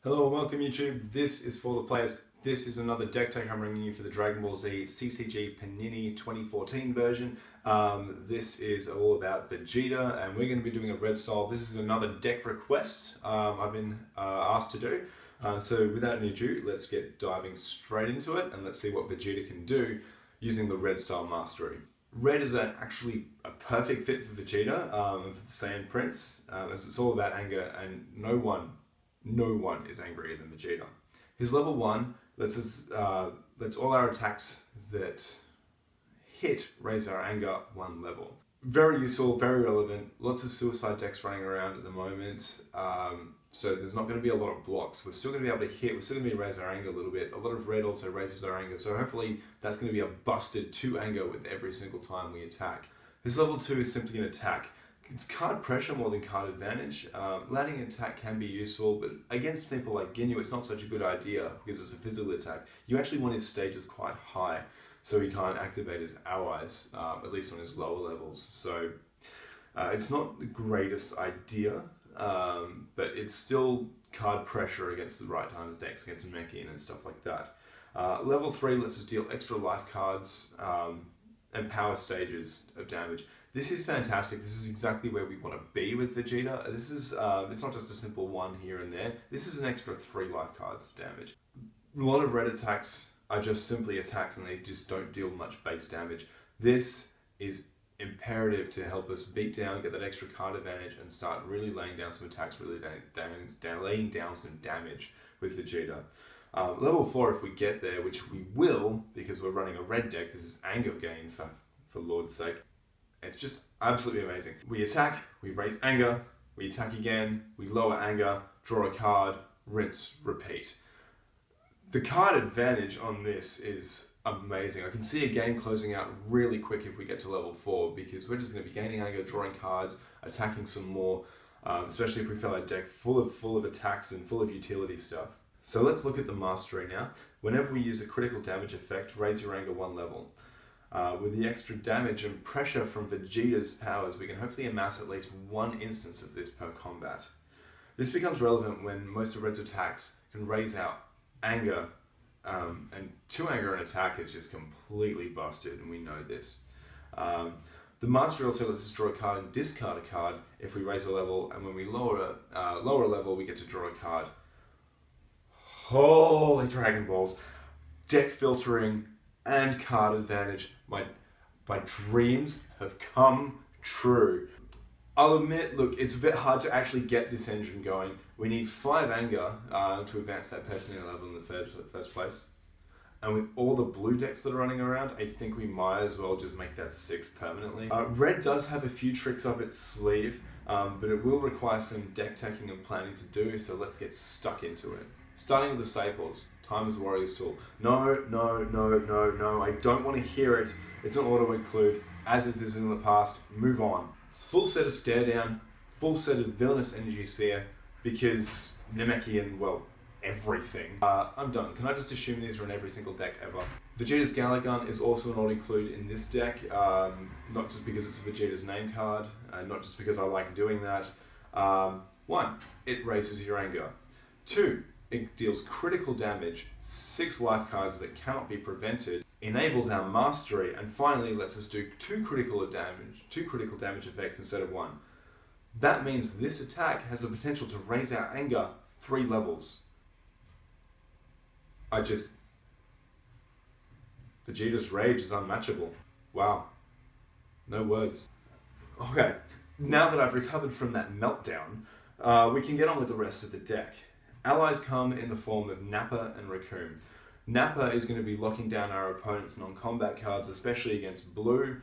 Hello and welcome YouTube. This is for the players. This is another deck tech I'm bringing you for the Dragon Ball Z CCG Panini 2014 version. This is all about Vegeta and we're going to be doing a red style. This is another deck request I've been asked to do. So without any ado, let's get diving straight into it and let's see what Vegeta can do using the red style mastery. Red is actually a perfect fit for Vegeta and for the Saiyan Prince, as it's all about anger and no one is angrier than Vegeta. His level 1 lets all our attacks that hit raise our anger 1 level. Very useful, very relevant. Lots of suicide decks running around at the moment. So there's not going to be a lot of blocks. We're still going to be able to hit. We're still going to be raise our anger a little bit. A lot of red also raises our anger. So hopefully that's going to be a busted 2 anger with every single time we attack. His level 2 is simply an attack. It's card pressure more than card advantage. Landing an attack can be useful, but against people like Ginyu, it's not such a good idea because it's a physical attack. You actually want his stages quite high, so he can't activate his allies, at least on his lower levels. So it's not the greatest idea, but it's still card pressure against the right times decks, against Mechian and stuff like that. Level 3 lets us deal extra life cards and power stages of damage. This is fantastic. This is exactly where we want to be with Vegeta. This is it's not just a simple 1 here and there. This is an extra 3 life cards of damage. A lot of red attacks are just simply attacks and they just don't deal much base damage. This is imperative to help us beat down, get that extra card advantage and start really laying down some attacks, really laying down some damage with Vegeta. Level 4, if we get there, which we will because we're running a red deck, this is anger gain for Lord's sake. It's just absolutely amazing. We attack, we raise anger, we attack again, we lower anger, draw a card, rinse, repeat. The card advantage on this is amazing. I can see a game closing out really quick if we get to level 4 because we're just going to be gaining anger, drawing cards, attacking some more, especially if we fill our deck full of attacks and full of utility stuff. So let's look at the mastery now. Whenever we use a critical damage effect, raise your anger 1 level. With the extra damage and pressure from Vegeta's powers, we can hopefully amass at least 1 instance of this per combat. This becomes relevant when most of Red's attacks can raise out anger, and 2 anger and attack is just completely busted, and we know this. The mastery also lets us draw a card and discard a card if we raise a level, and when we lower a level, we get to draw a card. Holy Dragon Balls! Deck filtering and card advantage. My dreams have come true. I'll admit, look, it's a bit hard to actually get this engine going. We need 5 anger to advance that personality level in the first place. And with all the blue decks that are running around, I think we might as well just make that 6 permanently. Red does have a few tricks up its sleeve, but it will require some deck teching and planning to do, so let's get stuck into it. Starting with the staples. Time is a warrior's tool. No, I don't want to hear it. It's an auto include, as it is in the past. Move on. Full set of stare down, full set of villainous energy sphere, because Namekian, well, everything. I'm done. Can I just assume these are in every single deck ever? Vegeta's Galagun is also an auto include in this deck, not just because it's Vegeta's name card, not just because I like doing that. 1, it raises your anger. 2, it deals critical damage, 6 life cards that cannot be prevented, enables our mastery, and finally lets us do 2 critical damage effects instead of 1. That means this attack has the potential to raise our anger 3 levels. Vegeta's rage is unmatchable. Wow. No words. Okay, now that I've recovered from that meltdown, we can get on with the rest of the deck. Allies come in the form of Nappa and Raccoon. Nappa is going to be locking down our opponent's non-combat cards, especially against blue.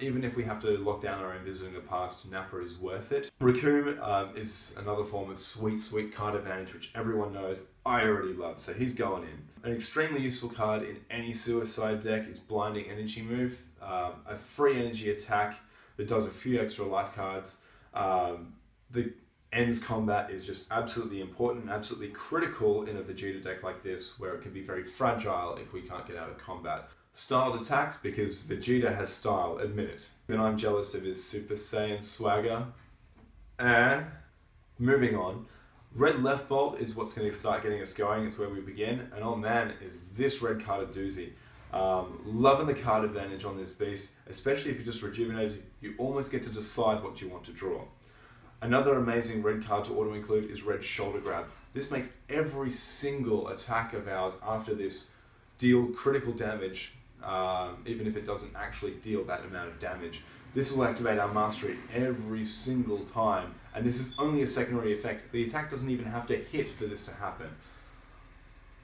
Even if we have to lock down our own Visit in the past, Nappa is worth it. Raccoon is another form of sweet card advantage, which everyone knows I already love, so he's going in. An extremely useful card in any suicide deck is Blinding Energy Move, a free energy attack that does a few extra life cards. The ends combat is just absolutely important, absolutely critical in a Vegeta deck like this, where it can be very fragile if we can't get out of combat. Styled attacks, because Vegeta has style, admit it. Then I'm jealous of his Super Saiyan swagger. Moving on. Red left bolt is what's going to start getting us going. It's where we begin. And oh man, is this red card a doozy. Loving the card advantage on this beast, especially if you're just rejuvenated. You almost get to decide what you want to draw. Another amazing red card to auto-include is red shoulder grab. This makes every single attack of ours after this deal critical damage, even if it doesn't actually deal that amount of damage. This will activate our mastery every single time, and this is only a secondary effect. The attack doesn't even have to hit for this to happen.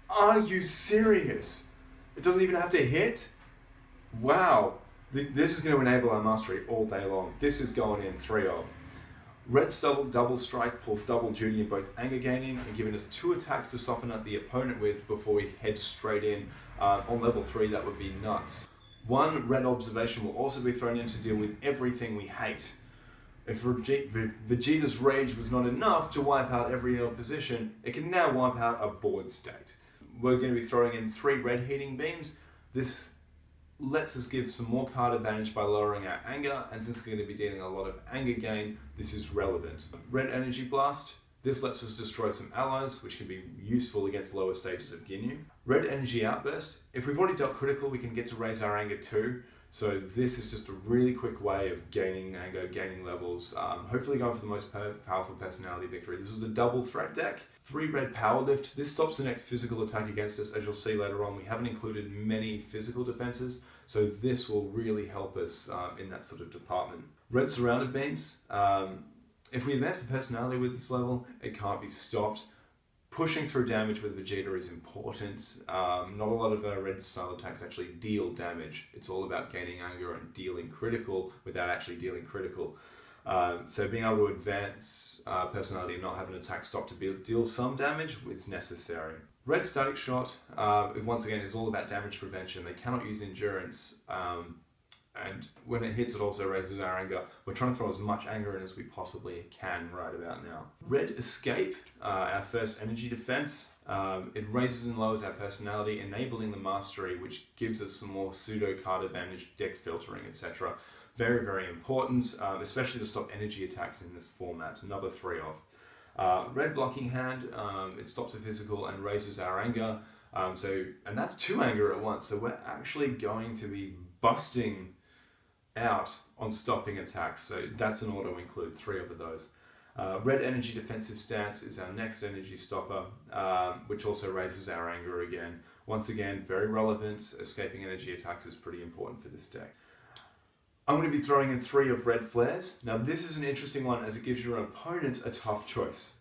Are you serious? It doesn't even have to hit? Wow. This is going to enable our mastery all day long. This is going in 3 of. Red's double strike pulls double duty in both anger gaining and giving us 2 attacks to soften up the opponent with before we head straight in. On level 3, that would be nuts. 1 red observation will also be thrown in to deal with everything we hate. If Vegeta's rage was not enough to wipe out every opposition, it can now wipe out a board state. We're going to be throwing in 3 red heating beams. This lets us give some more card advantage by lowering our anger, and since we're going to be dealing a lot of anger gain, this is relevant. Red energy blast. This lets us destroy some allies, which can be useful against lower stages of Ginyu. Red energy outburst. If we've already dealt critical, we can get to raise our anger too. So this is just a really quick way of gaining anger, gaining levels, hopefully going for the most powerful personality victory. This is a double threat deck. 3 red power lift. This stops the next physical attack against us. As you'll see later on, we haven't included many physical defenses, so this will really help us in that sort of department. Red surrounded beams. If we advance the personality with this level, it can't be stopped. Pushing through damage with Vegeta is important. Not a lot of red style attacks actually deal damage. It's all about gaining anger and dealing critical without actually dealing critical. So being able to advance personality and not have an attack stop to deal some damage is necessary. Red static shot, once again, is all about damage prevention. They cannot use endurance. And when it hits, it also raises our anger. We're trying to throw as much anger in as we possibly can right about now. Red escape, our first energy defense. It raises and lowers our personality, enabling the mastery, which gives us some more pseudo card advantage, deck filtering, etc. Very, very important, especially to stop energy attacks in this format. Another 3 of. Red blocking hand, it stops a physical and raises our anger. And that's 2 anger at once. So we're actually going to be busting out on stopping attacks. So that's an auto include, 3 of those. Red energy defensive stance is our next energy stopper, which also raises our anger again. Once again, very relevant. Escaping energy attacks is pretty important for this deck. I'm going to be throwing in 3 of red flares. Now this is an interesting one as it gives your opponent a tough choice.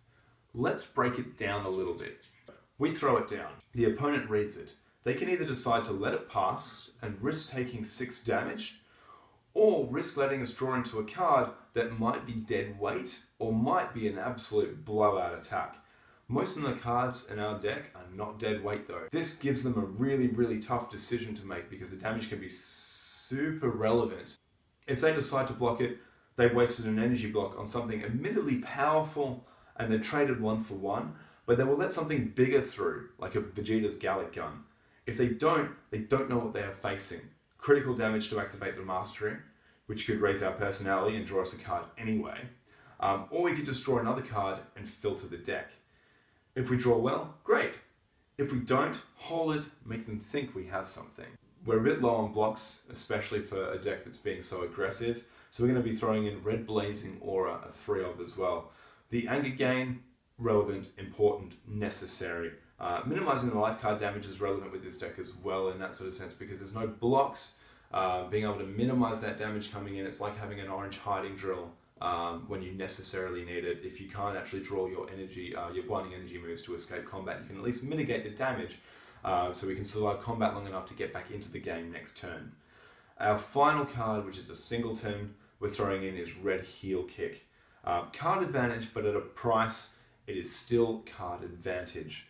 Let's break it down a little bit. We throw it down. The opponent reads it. They can either decide to let it pass and risk taking 6 damage, or risk letting us draw into a card that might be dead weight or might be an absolute blowout attack. Most of the cards in our deck are not dead weight though. This gives them a really, really tough decision to make because the damage can be super relevant. If they decide to block it, they've wasted an energy block on something admittedly powerful and they've traded 1 for 1, but they will let something bigger through, like a Vegeta's Gallic Gun. If they don't know what they are facing. Critical damage to activate the mastery, which could raise our personality and draw us a card anyway. Or we could just draw another card and filter the deck. If we draw well, great. If we don't, hold it, make them think we have something. We're a bit low on blocks, especially for a deck that's being so aggressive, so we're going to be throwing in Red Blazing Aura, a 3 of as well. The anger gain, relevant, important, necessary. Minimizing the life card damage is relevant with this deck as well in that sort of sense because there's no blocks. Being able to minimize that damage coming in, it's like having an orange hiding drill when you necessarily need it. If you can't actually draw your energy, your blinding energy moves to escape combat, you can at least mitigate the damage so we can survive combat long enough to get back into the game next turn. Our final card, which is a singleton, we're throwing in is Red Heel Kick. Card advantage, but at a price, it is still card advantage.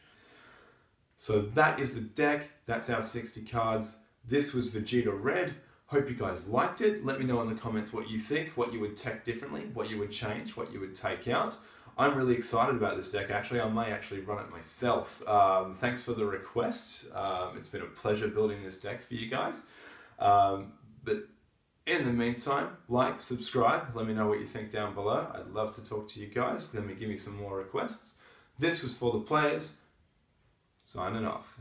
So that is the deck, that's our 60 cards. This was Vegeta Red. Hope you guys liked it. Let me know in the comments what you think, what you would tech differently, what you would change, what you would take out. I'm really excited about this deck actually. I may actually run it myself. Thanks for the request. It's been a pleasure building this deck for you guys. But in the meantime, like, subscribe, let me know what you think down below. I'd love to talk to you guys. Let me give me some more requests. This was for the players. Signing off.